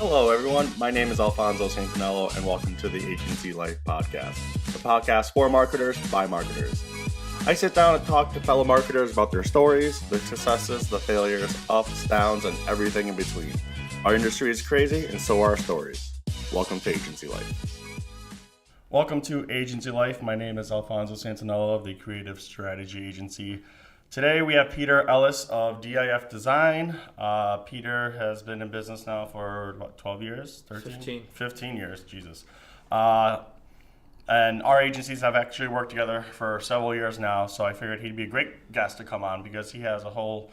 Hello, everyone. My name is Alfonso Santaniello, and welcome to the Agency Life podcast, the podcast for marketers by marketers. I sit down and talk to fellow marketers about their stories, their successes, the failures, ups, downs, and everything in between. Our industry is crazy, and so are our stories. Welcome to Agency Life. Welcome to Agency Life. My name is Alfonso Santaniello of the Creative Strategy Agency. Today we have Peter Ellis of DIF Design. Peter has been in business now for, 12 years? 13? 15 years, Jesus. And our agencies have actually worked together for several years now, so I figured he'd be a great guest to come on because he has a whole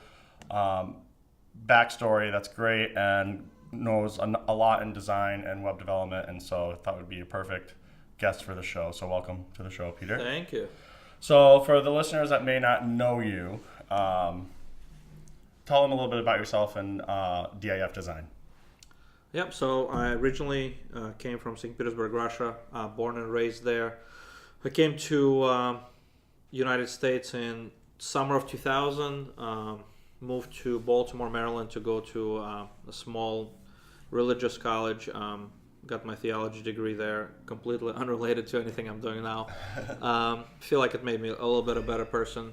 backstory that's great and knows a lot in design and web development, and so I thought it would be a perfect guest for the show. So welcome to the show, Peter. Thank you. So for the listeners that may not know you, tell them a little bit about yourself and DIF Design. Yep, so I originally came from St. Petersburg, Russia, born and raised there. I came to United States in summer of 2000, moved to Baltimore, Maryland to go to a small religious college. Got my theology degree there, completely unrelated to anything I'm doing now. Feel like it made me a little bit a better person,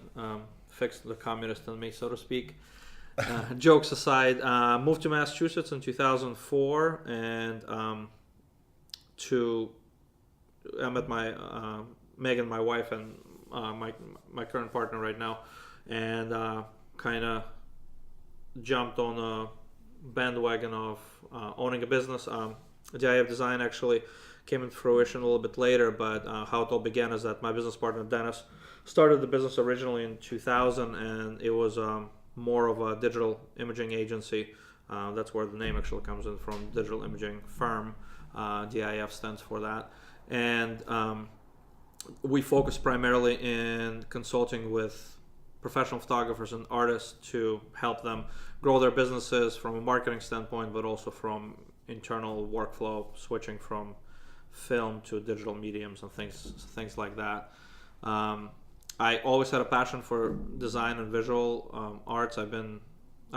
fixed the communist in me, so to speak. Jokes aside, moved to Massachusetts in 2004, and I met my Megan, my wife, and my current partner right now, and kind of jumped on a bandwagon of owning a business. DIF Design actually came into fruition a little bit later, but how it all began is that my business partner Dennis started the business originally in 2000, and it was more of a digital imaging agency. That's where the name actually comes in from, digital imaging firm. DIF stands for that. And we focus primarily in consulting with professional photographers and artists to help them grow their businesses from a marketing standpoint, but also from internal workflow, switching from film to digital mediums and things like that. I always had a passion for design and visual arts. I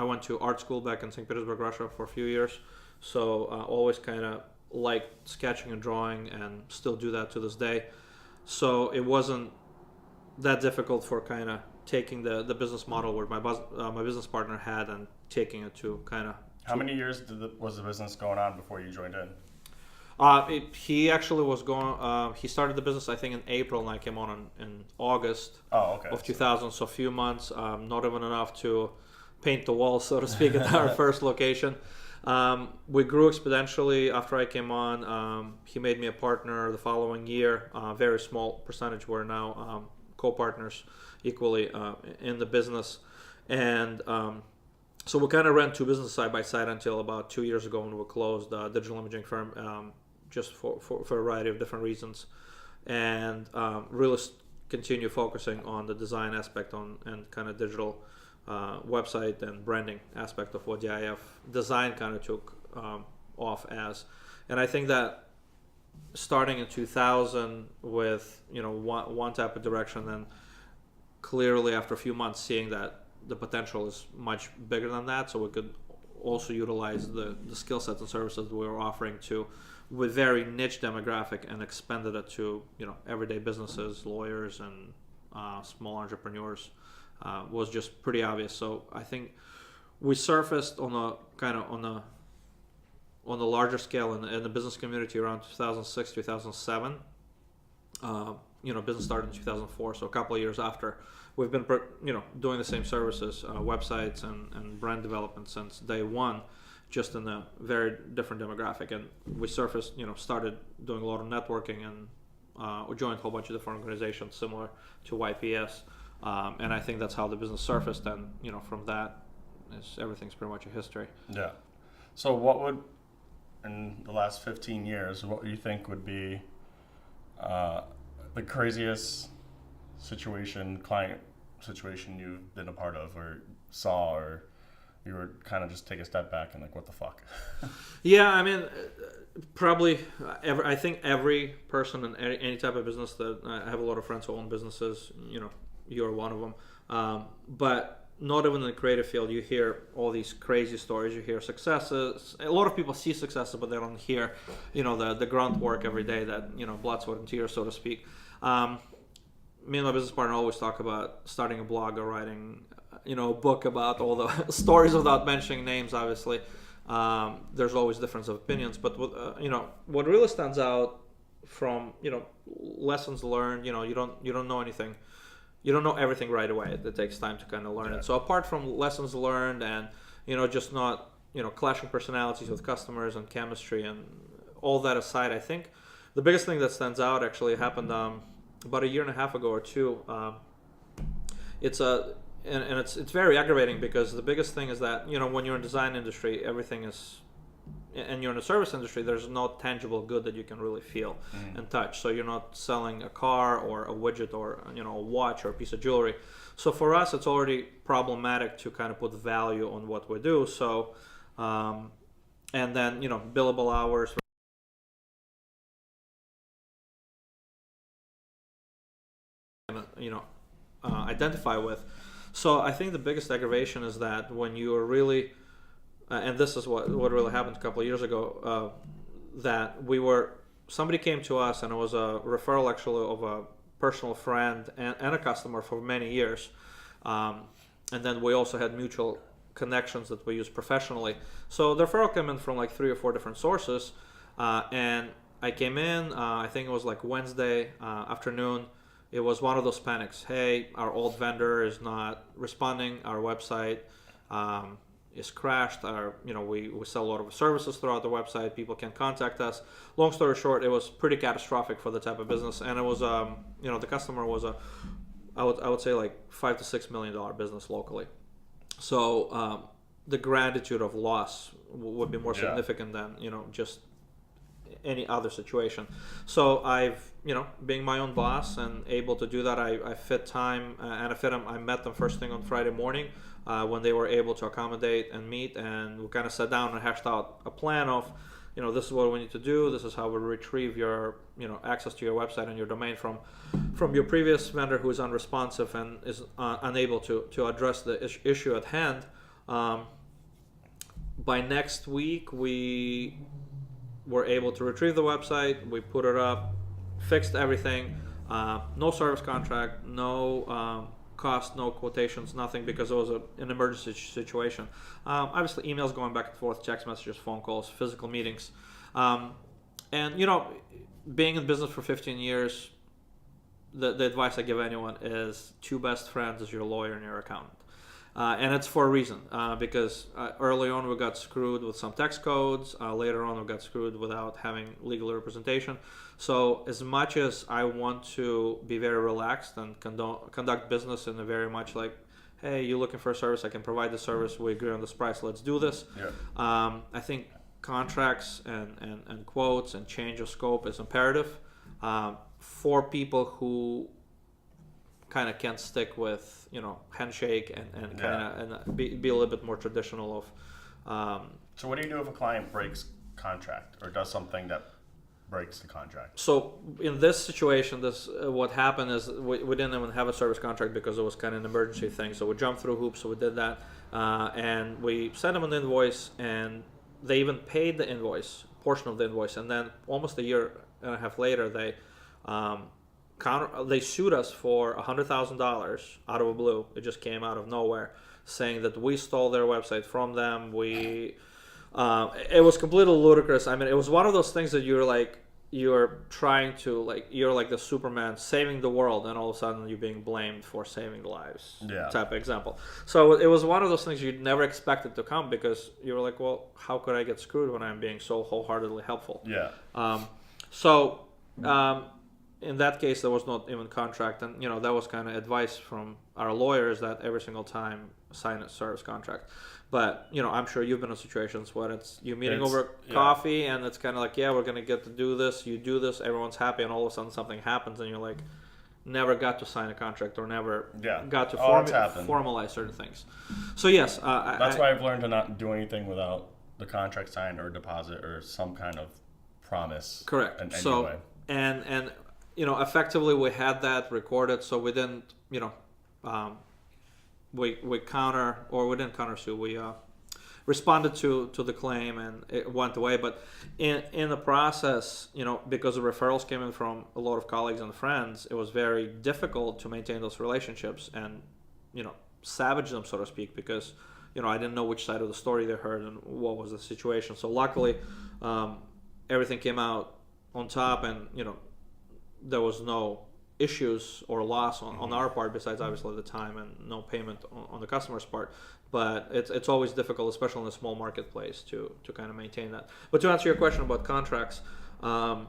went to art school back in St. Petersburg, Russia for a few years, so always kind of liked sketching and drawing, and still do that to this day. So it wasn't that difficult for kind of taking the business model where my business partner had and taking it to kind of. How many years was the business going on before you joined in? He actually was going. He started the business, I think, in April, and I came on in August of 2000. So a few months, not even enough to paint the walls, so to speak, at our first location. We grew exponentially after I came on. He made me a partner the following year. Very small percentage. We're now co-partners equally in the business, and. So we kind of ran two businesses side by side until about 2 years ago when we closed the digital imaging firm, just for a variety of different reasons, and really continue focusing on the design aspect and kind of digital website and branding aspect of what DIF Design kind of took off as. And I think that starting in 2000 with one type of direction, then clearly after a few months seeing that the potential is much bigger than that, so we could also utilize the skill sets and services that we were offering with very niche demographic, and expanded it to everyday businesses, lawyers, and small entrepreneurs. Was just pretty obvious. So I think we surfaced on a larger scale in the business community around 2006, 2007. Business started in 2004, so a couple of years after. We've been, doing the same services, websites and brand development since day one, just in a very different demographic. And we surfaced, started doing a lot of networking, and we joined a whole bunch of different organizations similar to YPS. And I think that's how the business surfaced. And, from that, everything's pretty much a history. Yeah. So what would, in the last 15 years, what do you think would be the craziest client situation you've been a part of or saw, or you were kind of just take a step back and like, what the fuck? Yeah, I mean, probably I think every person in any type of business, that I have a lot of friends who own businesses, you're one of them. But not even in the creative field, you hear all these crazy stories. You hear successes. A lot of people see successes, but they don't hear, the grunt work every day, that, blood, sweat, and tears, so to speak. Me and my business partner always talk about starting a blog or writing, a book about all the stories without mentioning names, obviously. There's always difference of opinions, but what really stands out from, lessons learned, you don't know anything. You don't know everything right away. It takes time to kind of learn it. So apart from lessons learned and, just not, clashing personalities with customers and chemistry and all that aside, I think the biggest thing that stands out actually happened about a year and a half ago or two. It's very aggravating, because the biggest thing is that, when you're in the design industry, everything is, and you're in the service industry, there's no tangible good that you can really feel and touch. So you're not selling a car or a widget or, a watch or a piece of jewelry. So for us, it's already problematic to kind of put value on what we do. So, and then, billable hours, identify with. So I think the biggest aggravation is that when you are really, and this is what really happened a couple of years ago, that somebody came to us, and it was a referral actually of a personal friend and a customer for many years. And then we also had mutual connections that we use professionally. So the referral came in from like 3 or 4 different sources. And I came in, I think it was like Wednesday afternoon. It was one of those panics. Hey, our old vendor is not responding. Our website is crashed. We sell a lot of services throughout the website. People can contact us. Long story short, it was pretty catastrophic for the type of business. And it was, the customer was I would say like $5 to $6 million business locally. So the gratitude of loss would be more significant than, just any other situation. So I've, being my own boss and able to do that, I fit time and I met them first thing on Friday morning when they were able to accommodate and meet, and we kind of sat down and hashed out a plan of, this is what we need to do. This is how we retrieve your, access to your website and your domain from your previous vendor who is unresponsive and is unable to address the issue at hand. By next week, we were able to retrieve the website. We put it up, fixed everything. No service contract, no cost, no quotations, nothing, because it was an emergency situation. Obviously, emails going back and forth, text messages, phone calls, physical meetings. And, being in business for 15 years, the advice I give anyone is 2 best friends is your lawyer and your accountant. And it's for a reason, because early on we got screwed with some tax codes. Later on we got screwed without having legal representation. So as much as I want to be very relaxed and conduct business in a very much like, hey, you're looking for a service, I can provide the service, we agree on this price, let's do this. Yeah. I think contracts and quotes and change of scope is imperative for people who kind of can't stick with handshake and kind of be a little bit more traditional of. So what do you do if a client breaks contract or does something that breaks the contract? So in this situation, what happened is we didn't even have a service contract because it was kind of an emergency thing. So we jumped through hoops. So we did that, and we sent them an invoice, and they even paid the invoice, portion of the invoice, and then almost a year and a half later, they sued us for $100,000 out of the blue. It just came out of nowhere, saying that we stole their website from them. It was completely ludicrous. I mean, it was one of those things that you're trying to you're like the Superman saving the world, and all of a sudden you're being blamed for saving lives. Yeah. Type of example. So it was one of those things you'd never expected to come, because you were like, well, how could I get screwed when I'm being so wholeheartedly helpful? Yeah. In that case, there was not even contract, and that was kind of advice from our lawyers that every single time sign a service contract. But I'm sure you've been in situations where you're meeting over coffee, and it's kind of like, yeah, we're gonna get to do this. You do this, everyone's happy, and all of a sudden something happens, and you're like, never got to sign a contract or never got to formalize certain things. So yes, that's why I've learned to not do anything without the contract signed or deposit or some kind of promise. Correct. Way. And effectively we had that recorded, so we didn't, we didn't counter sue. We responded to the claim, and it went away. But in the process, because the referrals came in from a lot of colleagues and friends, it was very difficult to maintain those relationships and savage them, so to speak, because I didn't know which side of the story they heard and what was the situation. So luckily, everything came out on top, and there was no issues or loss on our part, besides obviously the time and no payment on the customer's part. But it's always difficult, especially in a small marketplace, to kind of maintain that. But to answer your question about contracts, the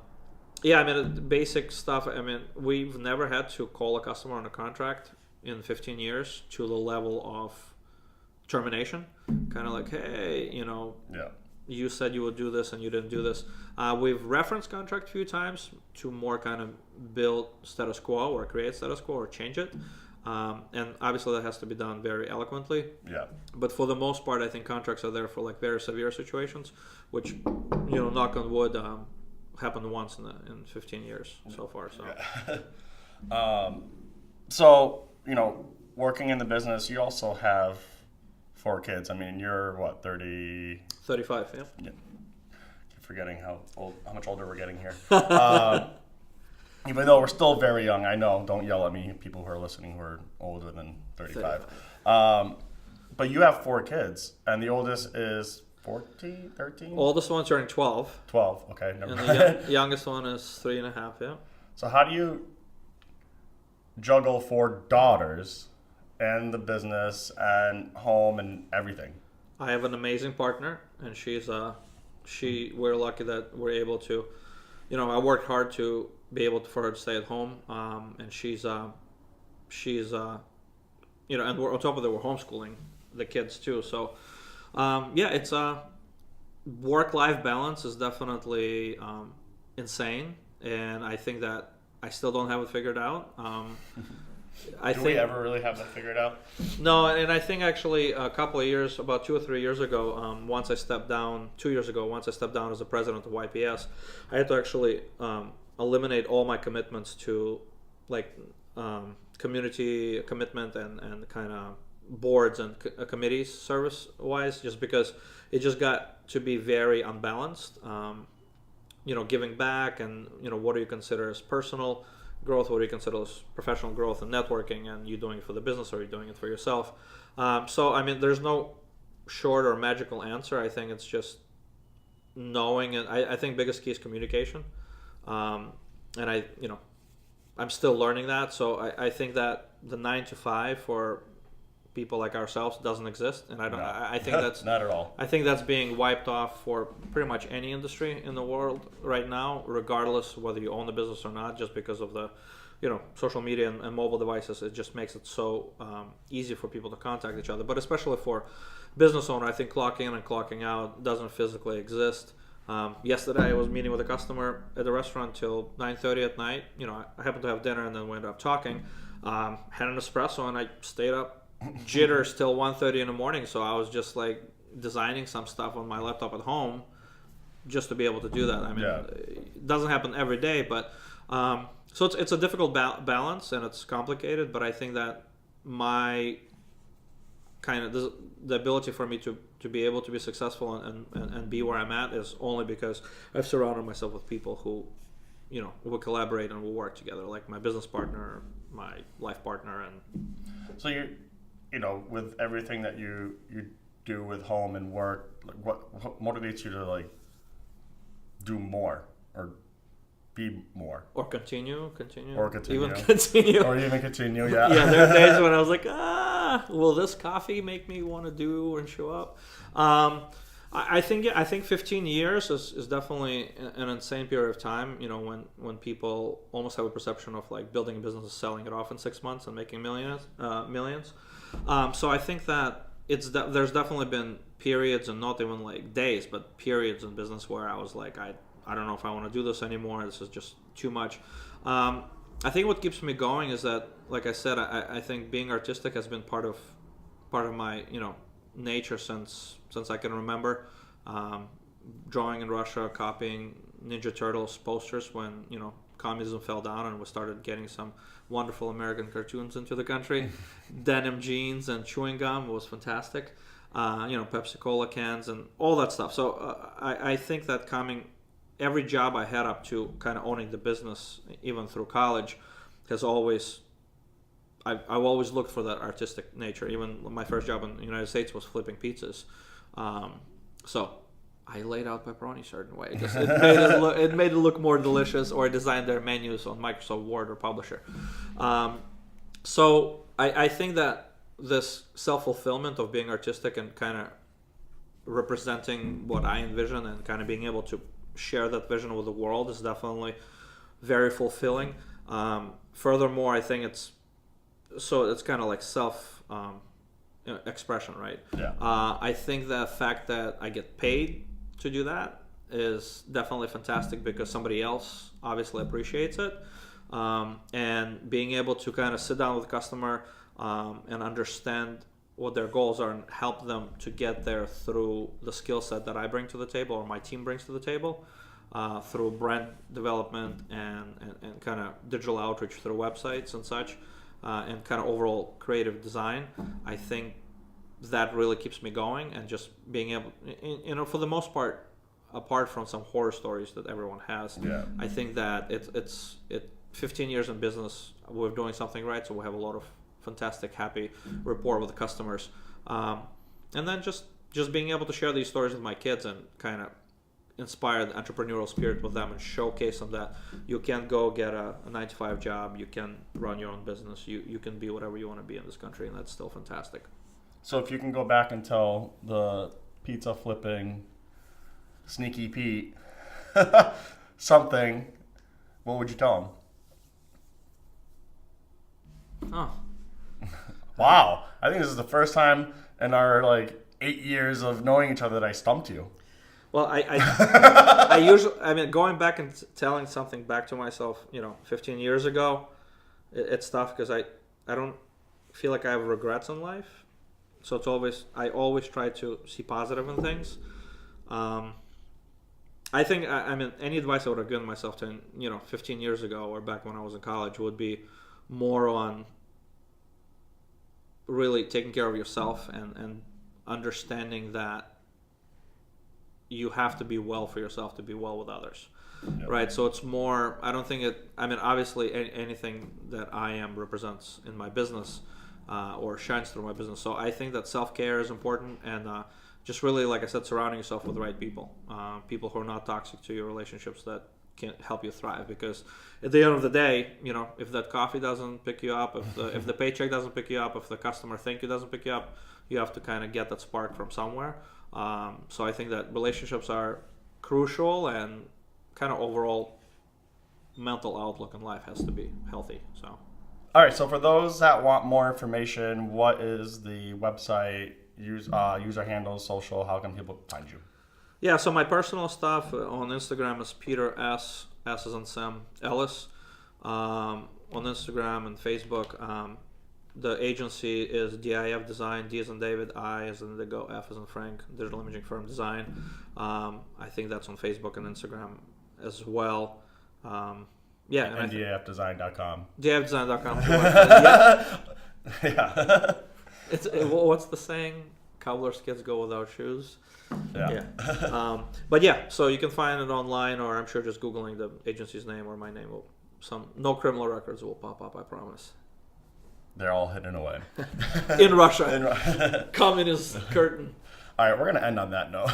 basic stuff. We've never had to call a customer on a contract in 15 years to the level of termination. Kind of like, hey, you said you would do this and you didn't do this. We've referenced contract a few times to more kind of build status quo or create status quo or change it. And obviously that has to be done very eloquently. Yeah. But for the most part, I think contracts are there for like very severe situations, which, knock on wood, happened once in 15 years so far. So. Yeah. So, working in the business, you also have 4 kids. You're what, 30? 35, yeah. Keep forgetting how much older we're getting here. Even though we're still very young, I know, don't yell at me, people who are listening who are older than 35. But you have 4 kids, and the oldest is 14, 13? Oldest one's turning 12. 12, okay. Never And mind. the youngest one is 3.5, yeah. So how do you juggle 4 daughters and the business and home and everything? I have an amazing partner, and we're lucky that we're able to, I worked hard to be able for her to stay at home, and she's and we're on top of that, we're homeschooling the kids too. So, it's work-life balance is definitely insane, and I think that I still don't have it figured out. Do we ever really have that figured out? No, and I think actually about 2 or 3 years ago, once I stepped down as the president of YPS, I had to actually eliminate all my commitments to community commitment and kind of boards and committees service-wise, just because it just got to be very unbalanced. Giving back and, what do you consider as personal growth, what do you consider as professional growth and networking, and you doing it for the business or you're doing it for yourself. There's no short or magical answer. I think it's just knowing, and I think biggest key is communication. And I'm still learning that. So I think that the 9 to 5 for people like ourselves doesn't exist, and I think that's not at all. I think that's being wiped off for pretty much any industry in the world right now, regardless whether you own the business or not. Just because of the, social media and mobile devices, it just makes it so easy for people to contact each other. But especially for business owner, I think clocking in and clocking out doesn't physically exist. Yesterday I was meeting with a customer at the restaurant till 9:30 at night. I happened to have dinner and then we ended up talking. Had an espresso and I stayed up jitters till 1:30 in the morning. So I was just like designing some stuff on my laptop at home just to be able to do that. It doesn't happen every day, but so it's a difficult balance and it's complicated. But I think that my kind of the ability for me to be able to be successful and be where I'm at is only because I've surrounded myself with people who, will collaborate and will work together, like my business partner, my life partner. And so with everything that you do with home and work, what motivates you to do more or be more or continue even continue. Yeah. Yeah, there are days when I was like, will this coffee make me want to do and show up? I think 15 years is definitely an insane period of time. When people almost have a perception of building a business and selling it off in 6 months and making millions. So I think that there's definitely been periods, and not even days, but periods in business where I was like, I don't know if I want to do this anymore. This is just too much. I think what keeps me going is that, like I said, I think being artistic has been part of my nature since I can remember. Drawing in Russia, copying Ninja Turtles posters when communism fell down and we started getting some wonderful American cartoons into the country. Denim jeans and chewing gum was fantastic. Pepsi Cola cans and all that stuff. So I think that every job I had up to kind of owning the business, even through college, has always, I've always looked for that artistic nature. Even my first job in the United States was flipping pizzas. So I laid out pepperoni a certain way. It made it look more delicious, or I designed their menus on Microsoft Word or Publisher. So I think that this self-fulfillment of being artistic and kind of representing what I envision and kind of being able to share that vision with the world is definitely very fulfilling. Furthermore, I think it's kind of like self expression, right? Yeah. I think the fact that I get paid to do that is definitely fantastic because somebody else obviously appreciates it. And being able to kind of sit down with the customer and understand what their goals are and help them to get there through the skill set that I bring to the table or my team brings to the table, through brand development and kind of digital outreach through websites and such, and kind of overall creative design. I think that really keeps me going, and just being able, for the most part, apart from some horror stories that everyone has, I think that it's 15 years in business, we're doing something right, so we have a lot of fantastic, happy rapport with the customers, and then just being able to share these stories with my kids and kind of inspire the entrepreneurial spirit with them and showcase them that you can go get a 9-to-5 job, you can run your own business, you can be whatever you want to be in this country, and that's still fantastic. So if you can go back and tell the pizza flipping Sneaky Pete something, what would you tell him? Oh. Wow. I think this is the first time in our 8 years of knowing each other that I stumped you. Well, I usually, going back and telling something back to myself, 15 years ago, it's tough because I don't feel like I have regrets in life. So I always try to see positive in things. I think, any advice I would have given myself 15 years ago or back when I was in college would be more on really taking care of yourself and understanding that you have to be well for yourself to be well with others. Yep. Right? So it's more, I don't think obviously anything that I am represents in my business or shines through my business. So I think that self-care is important, and just really, like I said, surrounding yourself with the right people. People who are not toxic to your relationships that can help you thrive. Because at the end of the day, if that coffee doesn't pick you up, if the paycheck doesn't pick you up, if the customer thank you doesn't pick you up, you have to kind of get that spark from somewhere. So I think that relationships are crucial, and kind of overall mental outlook in life has to be healthy. So. All right. So for those that want more information, what is the website, user handles, social? How can people find you? Yeah. So my personal stuff on Instagram is Peter S as in Sam Ellis, on Instagram and Facebook. The agency is DIF Design, D as in David, I as in Indigo, F as in Frank, Digital Imaging Firm Design. I think that's on Facebook and Instagram as well. And DIFdesign.com. DIFdesign.com. Yeah. What's the saying? Cobbler's kids go without shoes. Yeah. But yeah, so you can find it online, or I'm sure just Googling the agency's name or my name no criminal records will pop up, I promise. They're all hidden away. In Russia. Communist curtain. All right, we're going to end on that note.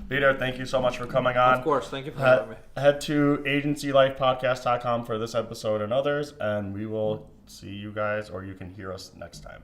Peter, thank you so much for coming on. Of course, thank you for having me. Head to agencylifepodcast.com for this episode and others, and we will see you guys, or you can hear us next time.